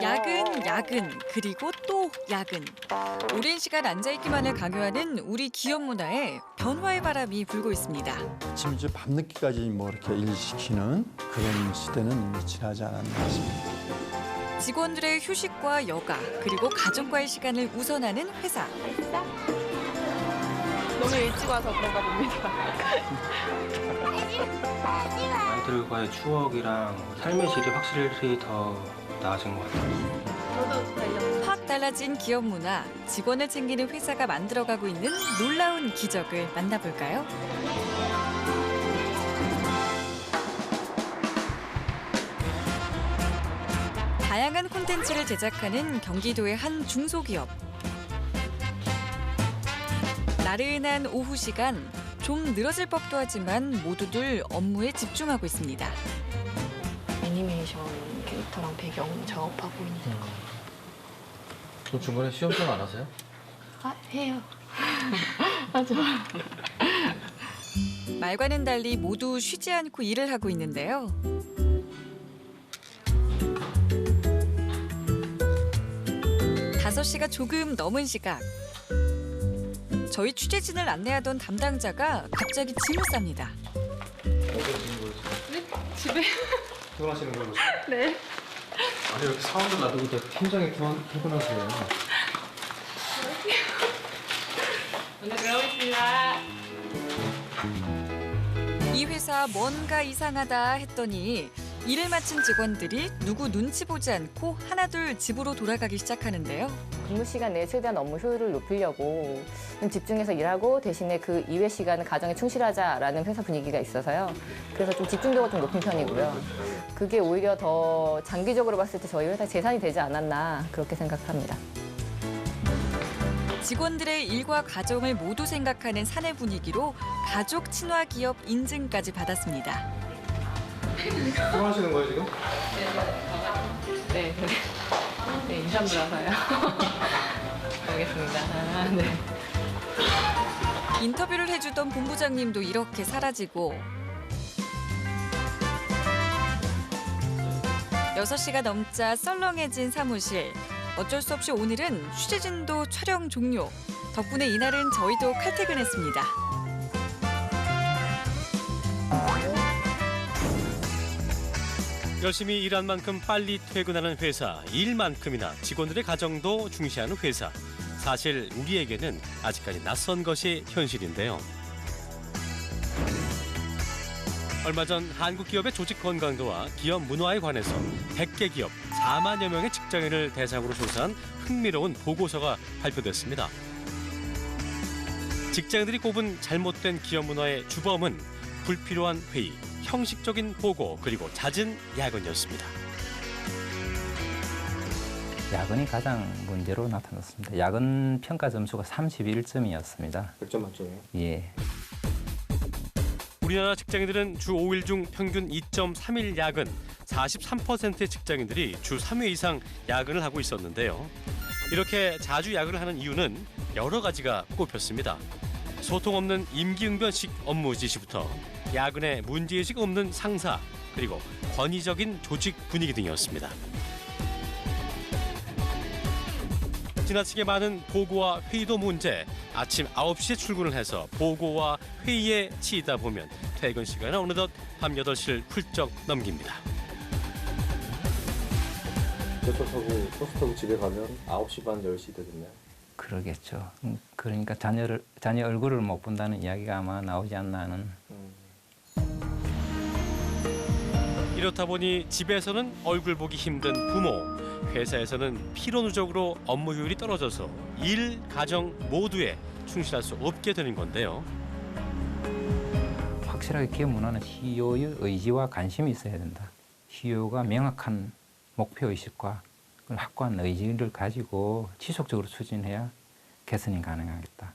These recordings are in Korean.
야근, 야근, 그리고 또 야근. 오랜 시간 앉아있기만을 강요하는 우리 기업 문화에 변화의 바람이 불고 있습니다. 심지어 밤늦게까지 뭐 이렇게 일 시키는 그런 시대는 이미 지나지 않았나 싶습니다. 직원들의 휴식과 여가, 그리고 가족과의 시간을 우선하는 회사. 너무 일찍 와서 그런가 봅니다. 아이들과의 추억이랑 삶의 질이 확실히 더 나아진 것 같아요. 확 달라진 기업 문화, 직원을 챙기는 회사가 만들어가고 있는 놀라운 기적을 만나볼까요? 다양한 콘텐츠를 제작하는 경기도의 한 중소기업. 나른한 오후 시간, 좀 늘어질 법도 하지만 모두들 업무에 집중하고 있습니다. 애니메이션 캐릭터랑 배경 작업하고 있는 거. 그럼 중간에 시험장 안 하세요? 아, 해요. 맞아. 말과는 달리 모두 쉬지 않고 일을 하고 있는데요. 다섯 시가 조금 넘은 시각. 저희 취재진을 안내하던 담당자가 갑자기 짐을 쌉니다. 집에? 퇴근하시는 걸로. 네. 아니 이렇게 사원들 놔두고 다 팀장이 퇴근하세요. 먼저 들어가겠습니다. 이 회사 뭔가 이상하다 했더니 일을 마친 직원들이 누구 눈치 보지 않고 하나둘 집으로 돌아가기 시작하는데요. 근무 시간 내에 최대한 업무 효율을 높이려고 집중해서 일하고 대신에 그 이외 시간은 가정에 충실하자라는 회사 분위기가 있어서요. 그래서 좀 집중도가 좀 높은 편이고요. 그게 오히려 더 장기적으로 봤을 때 저희 회사 재산이 되지 않았나 그렇게 생각합니다. 직원들의 일과 가정을 모두 생각하는 사내 분위기로 가족 친화 기업 인증까지 받았습니다. 퇴근하시는 거예요 지금? 네. 네, 임산부라서요. 알겠습니다. 아, 네. 인터뷰를 해주던 본부장님도 이렇게 사라지고 6시가 넘자 썰렁해진 사무실. 어쩔 수 없이 오늘은 취재진도 촬영 종료. 덕분에 이날은 저희도 칼퇴근했습니다. 열심히 일한 만큼 빨리 퇴근하는 회사, 일만큼이나 직원들의 가정도 중시하는 회사. 사실 우리에게는 아직까지 낯선 것이 현실인데요. 얼마 전 한국 기업의 조직 건강도와 기업 문화에 관해서 100개 기업 4만여 명의 직장인을 대상으로 조사한 흥미로운 보고서가 발표됐습니다. 직장인들이 꼽은 잘못된 기업 문화의 주범은 불필요한 회의, 형식적인 보고, 그리고 잦은 야근이었습니다. 야근이 가장 문제로 나타났습니다. 야근 평가 점수가 31점이었습니다. 100점 만점이에요? 예. 우리나라 직장인들은 주 5일 중 평균 2.3일 야근, 43%의 직장인들이 주 3회 이상 야근을 하고 있었는데요. 이렇게 자주 야근을 하는 이유는 여러 가지가 꼽혔습니다. 소통 없는 임기응변식 업무 지시부터 야근에 문제의식 없는 상사, 그리고 권위적인 조직 분위기 등이었습니다. 지나치게 많은 보고와 회의도 문제. 아침 9시에 출근을 해서 보고와 회의에 치이다 보면 퇴근 시간은 어느덧 밤 8시를 훌쩍 넘깁니다. 버스 타고 집에 가면 9시 반, 10시 되겠네요. 그러겠죠. 그러니까 자녀 얼굴을 못 본다는 이야기가 아마 나오지 않나 하는. 이렇다 보니 집에서는 얼굴 보기 힘든 부모, 회사에서는 피로 누적으로 업무 효율이 떨어져서 일, 가정 모두에 충실할 수 없게 되는 건데요. 확실하게 기업 문화는 CEO의 의지와 관심이 있어야 된다. CEO가 명확한 목표의식과 확고한 의지를 가지고 지속적으로 추진해야 개선이 가능하겠다.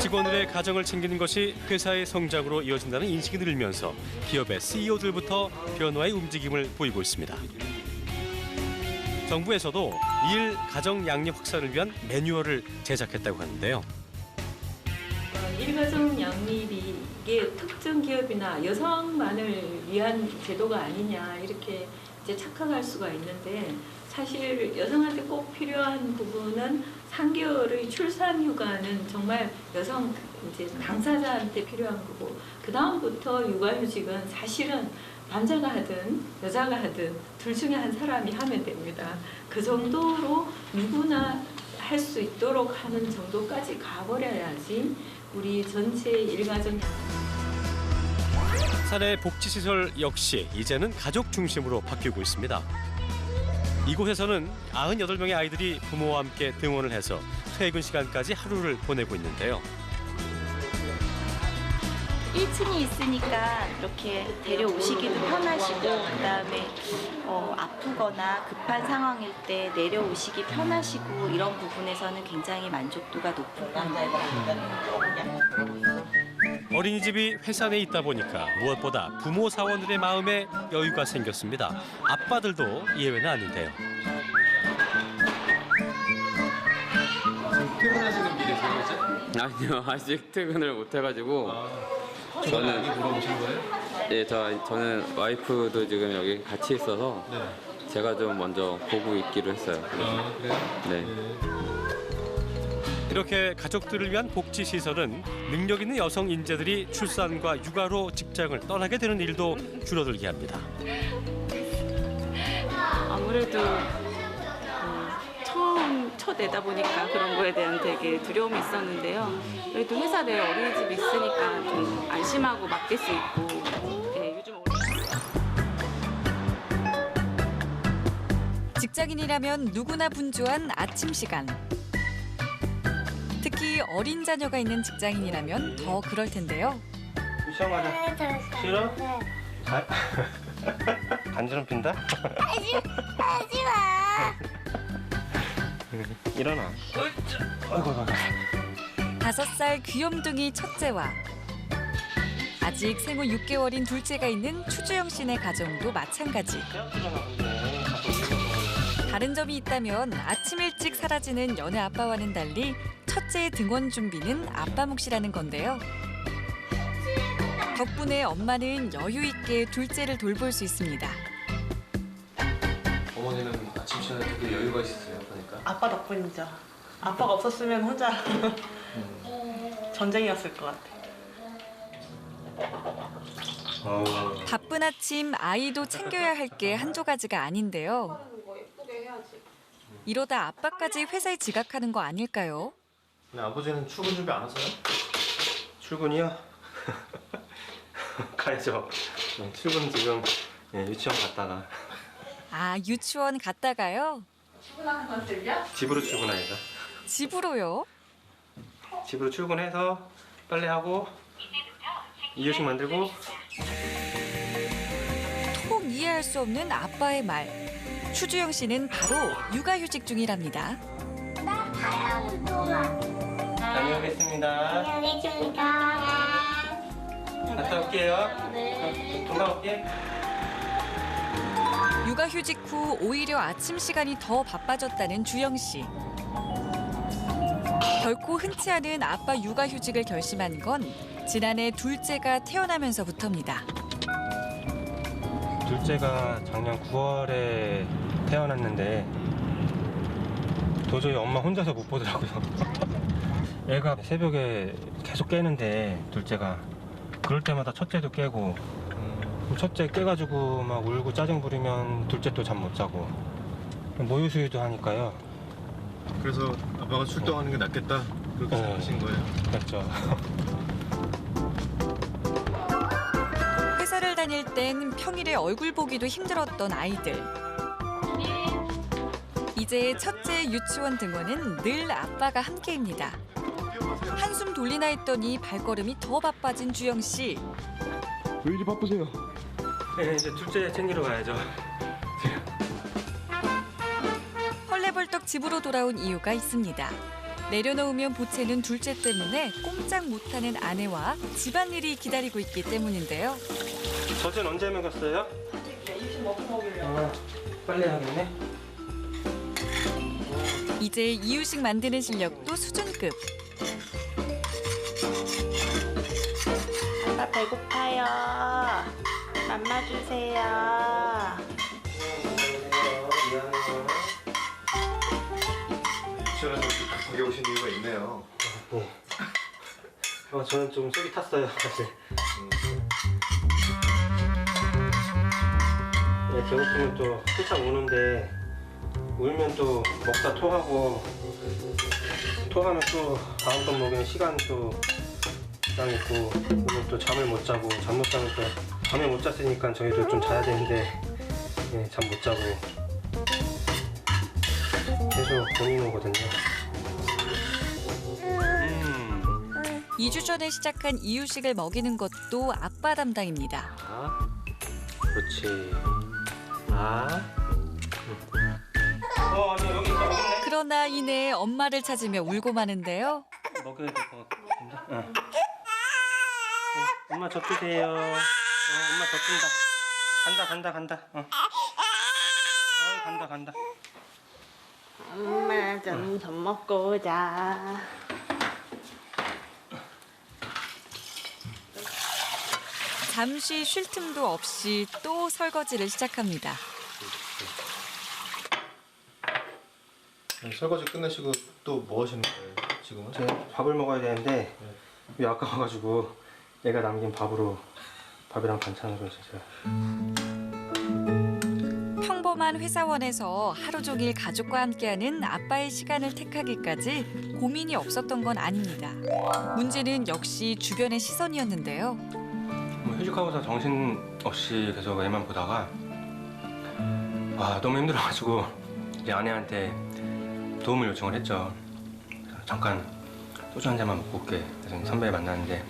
직원들의 가정을 챙기는 것이 회사의 성장으로 이어진다는 인식이 늘면서 기업의 CEO들부터 변화의 움직임을 보이고 있습니다. 정부에서도 일, 가정 양립 확산을 위한 매뉴얼을 제작했다고 하는데요. 일가정 양립이 이게 특정 기업이나 여성만을 위한 제도가 아니냐 이렇게 이제 착각할 수가 있는데 사실 여성한테 꼭 필요한 부분은 3개월의 출산 휴가는 정말 여성 이제 당사자한테 필요한 거고 그 다음부터 육아휴직은 사실은 남자가 하든 여자가 하든 둘 중에 한 사람이 하면 됩니다. 그 정도로 누구나 할 수 있도록 하는 정도까지 가버려야지 우리 전체 일가정 사내 복지시설 역시 이제는 가족 중심으로 바뀌고 있습니다. 이곳에서는 98명의 아이들이 부모와 함께 등원을 해서 퇴근 시간까지 하루를 보내고 있는데요. 1층이 있으니까 이렇게 데려오시기도 편하시고 그다음에 아프거나 급한 상황일 때 내려오시기 편하시고 이런 부분에서는 굉장히 만족도가 높은 편이에요. 어린이집이 회사 내에 있다 보니까 무엇보다 부모 사원들의 마음에 여유가 생겼습니다. 아빠들도 예외는 아닌데요. 지금 퇴근하시는 길이세요, 이제? 아니요, 아직 퇴근을 못 해가지고 저는 물어보신 거예요? 예, 저는 와이프도 지금 여기 같이 있어서 네. 제가 좀 먼저 보고 있기로 했어요. 아, 그래요? 네. 이렇게 가족들을 위한 복지시설은 능력 있는 여성 인재들이 출산과 육아로 직장을 떠나게 되는 일도 줄어들게 합니다. 아무래도 처음 첫 애다 보니까 그런 거에 대한 되게 두려움이 있었는데요. 그래도 회사 내에 어린이집이 있으니까 좀 안심하고 맡길 수 있고 네, 요즘 직장인이라면 누구나 분주한 아침 시간. 특히 어린 자녀가 있는 직장인이라면 더 그럴 텐데요. 시험 가자. 싫어? 간지럼 핀다? 하지 마. 일어나. 5살 귀염둥이 첫째와 아직 생후 6개월인 둘째가 있는 추주영 씨네 가정도 마찬가지. 다른 점이 있다면 아침 일찍 사라지는 여느 아빠와는 달리 첫째의 등원 준비는 아빠 몫이라는 건데요. 덕분에 엄마는 여유 있게 둘째를 돌볼 수 있습니다. 어머니는 아침 시간에 되게 여유가 있으세요, 보니까. 아빠 덕분이죠. 아빠가 없었으면 혼자 전쟁이었을 것 같아. 바쁜 아침 아이도 챙겨야 할 게 한두 가지가 아닌데요. 이러다 아빠까지 회사에 지각하는 거 아닐까요? 근데 아버지는 출근 준비 안 하세요? 출근이요? 가야죠. 출근 지금 유치원 갔다가. 아, 유치원 갔다가요? 출근하는 컨셉이야? 집으로 출근하야죠. 집으로요? 집으로 출근해서 빨래하고 이유식 만들고. 통 이해할 수 없는 아빠의 말. 추주영 씨는 바로 육아휴직 중이랍니다. 나 다음 동안. 다녀오겠습니다. 안녕히 계십니다. 갔다 올게요. 금방 올게. 육아휴직 후 오히려 아침 시간이 더 바빠졌다는 주영 씨. 결코 흔치 않은 아빠 육아휴직을 결심한 건 지난해 둘째가 태어나면서부터입니다. 둘째가 작년 9월에 태어났는데 도저히 엄마 혼자서 못 보더라고요. 애가 새벽에 계속 깨는데 둘째가 그럴 때마다 첫째도 깨고 첫째 깨가지고 막 울고 짜증 부리면 둘째 또 잠 못 자고 모유수유도 하니까요. 그래서 아빠가 출동하는 게 낫겠다 그렇게 생각하신 거예요? 그렇죠. 회사를 다닐 땐 평일에 얼굴 보기도 힘들었던 아이들. 이제 첫째 유치원 등원은 늘 아빠가 함께입니다. 한숨 돌리나 했더니 발걸음이 더 바빠진 주영 씨. 왜 이리 바쁘세요? 네, 이제 둘째 챙기러 가야죠. 헐레벌떡 집으로 돌아온 이유가 있습니다. 내려놓으면 보채는 둘째 때문에 꼼짝 못하는 아내와 집안일이 기다리고 있기 때문인데요. 젖은 언제 먹었어요? 이유식 먹고 먹으려고. 빨리 하겠네. 이제 이유식 만드는 실력도 수준급. 아빠 배고파요. 맘마 주세요. 유치원에서 급하게 오신 이유가 있네요. 네. 저는 좀 속이 탔어요, 사실. 네, 배고프면 또 살짝 우는데 울면 또 먹다 토하고 토하면 또 다음번 먹이는 시간 또 부담 있고 그리고 또 잠을 못 자고 잠 못 자면 또 잠을 못 잤으니까 저희도 좀 자야 되는데 네, 잠 못 자고 계속 고민 오거든요. 2주 전에 시작한 이유식을 먹이는 것도 아빠 담당입니다. 그렇지. 여기 있네. 그러나 이내 엄마를 찾으며 울고 마는데요. 먹여야 될 것 같은데. 응. 엄마 젖 주세요. 엄마 젖 준다. 간다. 간다. 엄마 좀 젖 먹고 오자. 잠시 쉴 틈도 없이 또 설거지를 시작합니다. 설거지 끝내시고 또 뭐 하시는 거예요, 지금은? 제 밥을 먹어야 되는데 왜 아까워가지고 얘가 남긴 밥이랑 반찬으로 진짜. 평범한 회사원에서 하루 종일 가족과 함께하는 아빠의 시간을 택하기까지 고민이 없었던 건 아닙니다. 문제는 역시 주변의 시선이었는데요. 휴직하고서 정신 없이 계속 애만 보다가 너무 힘들어가지고 이제 아내한테 도움을 요청을 했죠. 잠깐 소주 한 잔만 먹고 올게. 그래서 선배 만났는데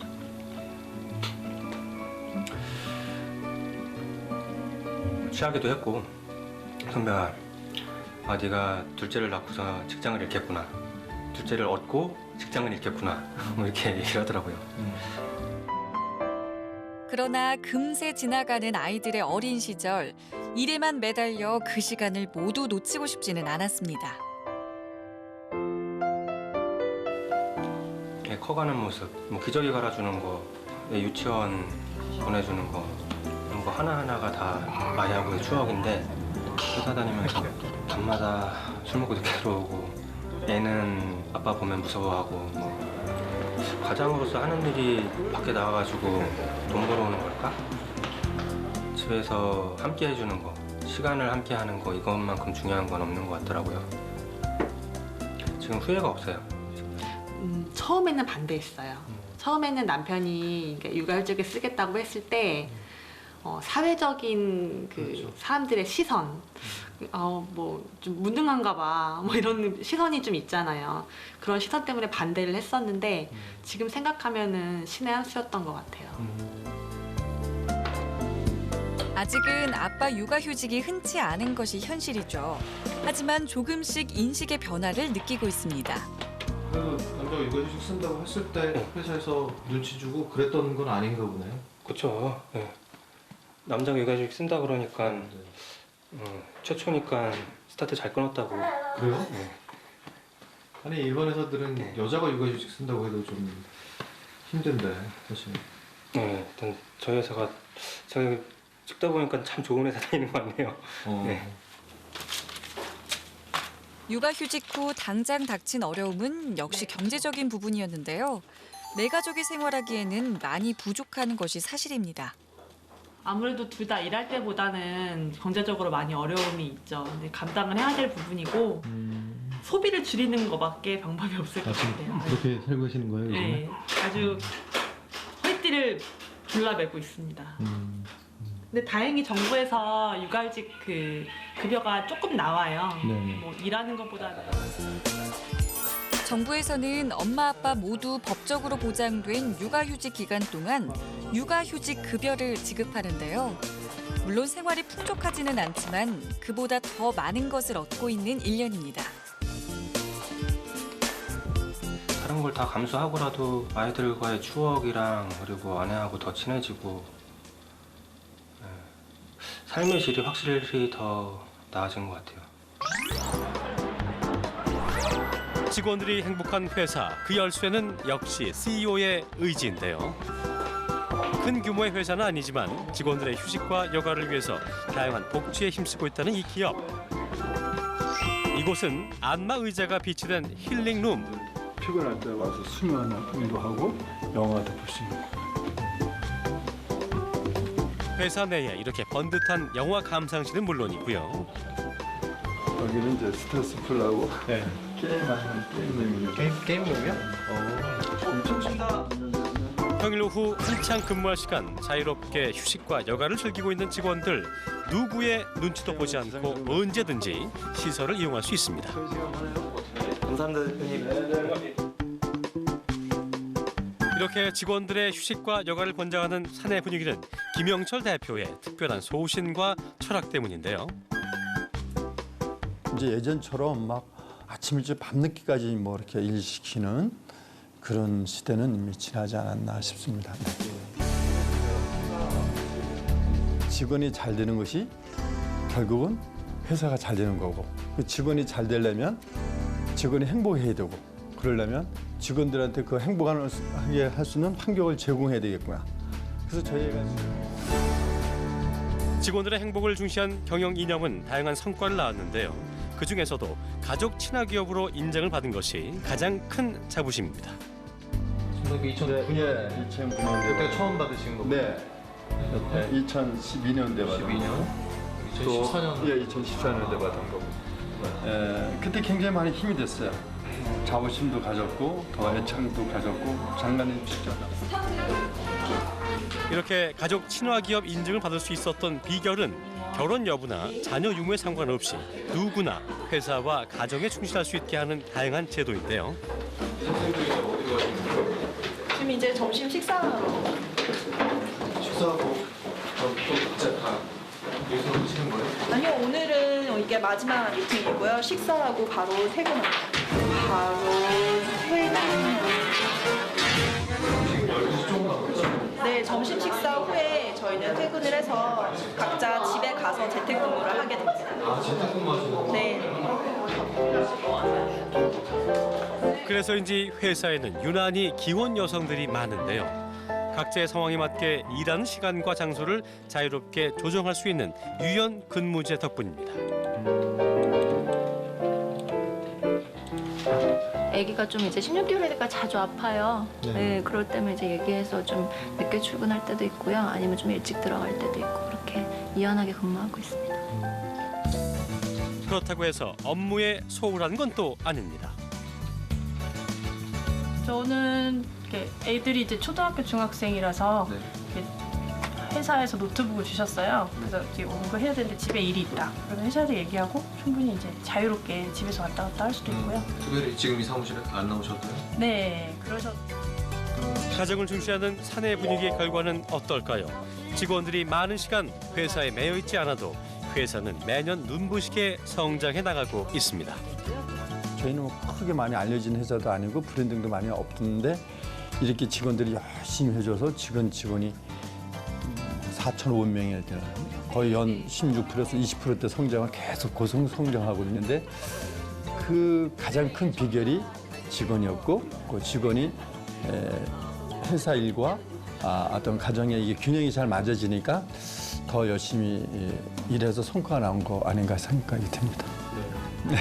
취하기도 했고 선배가 네가 둘째를 낳고서 직장을 잃겠구나. 둘째를 얻고 직장을 잃겠구나. 뭐 이렇게 얘기를 하더라고요. 그러나 금세 지나가는 아이들의 어린 시절, 일에만 매달려 그 시간을 모두 놓치고 싶지는 않았습니다. 커가는 모습, 기저귀 갈아주는 거, 유치원 보내주는 거 이런 거 하나하나가 다 아이하고의 추억인데 회사 다니면서 밤마다 술 먹고 늦게 들어오고 애는 아빠 보면 무서워하고 가장으로서 하는 일이 밖에 나가가지고 돈 벌어오는 걸까? 집에서 함께 해주는 거, 시간을 함께 하는 거 이것만큼 중요한 건 없는 것 같더라고요. 지금 후회가 없어요. 처음에는 반대했어요. 처음에는 남편이 육아휴직을 쓰겠다고 했을 때 사회적인 그렇죠. 사람들의 시선, 좀 무능한가 봐, 이런 시선이 좀 있잖아요. 그런 시선 때문에 반대를 했었는데 지금 생각하면은 신의 한 수였던 것 같아요. 아직은 아빠 육아휴직이 흔치 않은 것이 현실이죠. 하지만 조금씩 인식의 변화를 느끼고 있습니다. 그래도 남자가 육아휴직 쓴다고 했을 때 회사에서 눈치 주고 그랬던 건 아닌가 보네요. 그렇죠. 네. 남자가 육아휴직 쓴다 그러니까 최초니까 스타트 잘 끊었다고. 그래요? 네. 아니 일반 회사들은 여자가 육아휴직 쓴다고 해도 좀 힘든데 사실. 네, 일단 저희 회사가 제가 찍다 보니까 참 좋은 회사 다니는 것 같네요. 네. 육아휴직 후 당장 닥친 어려움은 역시 경제적인 부분이었는데요. 내 가족이 생활하기에는 많이 부족한 것이 사실입니다. 아무래도 둘 다 일할 때보다는 경제적으로 많이 어려움이 있죠. 근데 감당을 해야 될 부분이고 소비를 줄이는 것밖에 방법이 없을 것 같아요. 그렇게 살고 계시는 거예요? 네, 아주 허리띠를 둘러매고 있습니다. 근데 다행히 정부에서 육아휴직 급여가 조금 나와요. 네. 일하는 것보다는. 정부에서는 엄마 아빠 모두 법적으로 보장된 육아휴직 기간 동안 육아휴직 급여를 지급하는데요. 물론 생활이 풍족하지는 않지만 그보다 더 많은 것을 얻고 있는 1년입니다. 다른 걸 다 감수하고라도 아이들과의 추억이랑 그리고 아내하고 더 친해지고 삶의 질이 확실히 더 나아진 것 같아요. 직원들이 행복한 회사, 그 열쇠는 역시 CEO의 의지인데요. 큰 규모의 회사는 아니지만 직원들의 휴식과 여가를 위해서 다양한 복지에 힘쓰고 있다는 이 기업. 이곳은 안마 의자가 비치된 힐링룸. 피곤할 때 와서 수면 운동하고 영화도 볼 수 있는 거예요. 회사 내에 이렇게 번듯한 영화 감상실은 물론이고요. 여기는 이제 스트레스 풀라고 게임하는 게임룸이요. 게임룸이요? 엄청 좋다. 평일 오후 한창 근무할 시간 자유롭게 휴식과 여가를 즐기고 있는 직원들. 누구의 눈치도 보지 않고 언제든지 시설을 이용할 수 있습니다. 감사합니다, 대표님. 이렇게 직원들의 휴식과 여가를 권장하는 사내 분위기는 김영철 대표의 특별한 소신과 철학 때문인데요. 이제 예전처럼 막 아침 일찍 밤늦게까지 뭐 이렇게 일 시키는 그런 시대는 이미 지나지 않았나 싶습니다. 직원이 잘 되는 것이 결국은 회사가 잘 되는 거고, 그 직원이 잘 되려면 직원이 행복해야 되고, 그러려면 직원들한테 그 행복하게 할 수 있는 환경을 제공해야 되겠구나. 그래서 저희가 직원들의 행복을 중시한 경영 이념은 다양한 성과를 낳았는데요. 그중에서도 가족 친화 기업으로 인정을 받은 것이 가장 큰 자부심입니다. 선생님 2009년 2009년대 그때 처음 받으신 거고. 네. 2012년대 받은 12년? 2014년? 예, 2014년대 받은 거고. 그때 굉장히 많이 힘이 됐어요. 자부심도 가졌고, 더 애착도 가졌고, 장관님 진짜. 이렇게 가족 친화 기업 인증을 받을 수 있었던 비결은 결혼 여부나 자녀 유무에 상관없이 누구나 회사와 가정에 충실할 수 있게 하는 다양한 제도인데요. 지금 이제 점심 식사하러. 식사하고 또 각자 다 여기서 오시는 거예요? 아니요, 오늘은 이게 마지막 미팅이고요. 식사하고 바로 퇴근합니다. 바로 퇴근. 네, 점심 식사 후에 저희는 퇴근을 해서 각자 집에 가서 재택근무를 하게 됩니다. 아, 재택근무하시는 거예요? 네. 그래서인지 회사에는 유난히 기혼 여성들이 많은데요. 각자의 상황에 맞게 일하는 시간과 장소를 자유롭게 조정할 수 있는 유연 근무제 덕분입니다. 아기가 좀 이제 16개월이니까 자주 아파요. 네. 네, 그럴 때면 이제 얘기해서 좀 늦게 출근할 때도 있고요. 아니면 좀 일찍 들어갈 때도 있고 그렇게 유연하게 근무하고 있습니다. 그렇다고 해서 업무에 소홀한 건 또 아닙니다. 저는 이렇게 애들이 이제 초등학교 중학생이라서 이렇게 회사에서 노트북을 주셨어요. 그래서 이제 공부 해야 되는데 집에 일이 있다. 그러면 회사에서 얘기하고 충분히 이제 자유롭게 집에서 왔다 갔다 할 수도 있고요. 특별히 지금 이 사무실에 안 나오셨나요? 네, 그러셔. 가정을 중시하는 사내 분위기의 결과는 어떨까요? 직원들이 많은 시간 회사에 매여 있지 않아도 회사는 매년 눈부시게 성장해 나가고 있습니다. 저희는 뭐 크게 많이 알려진 회사도 아니고 브랜딩도 많이 없는데 이렇게 직원들이 열심히 해줘서 직원이 4,500명이 되는 거의 연 16%에서 20%대 성장을 계속 고성 성장하고 있는데 그 가장 큰 비결이 직원이었고 그 직원이 회사 일과 어떤 가정의 이게 균형이 잘 맞아지니까 더 열심히 일해서 성과가 나온 거 아닌가 생각이 듭니다. 네.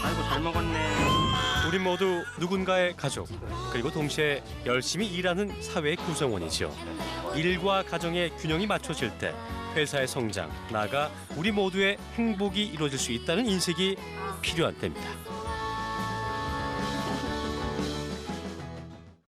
아이고 잘 먹었네. 우리 모두 누군가의 가족 그리고 동시에 열심히 일하는 사회의 구성원이죠. 일과 가정의 균형이 맞춰질 때 회사의 성장, 나아가 우리 모두의 행복이 이루어질 수 있다는 인식이 필요한 때입니다.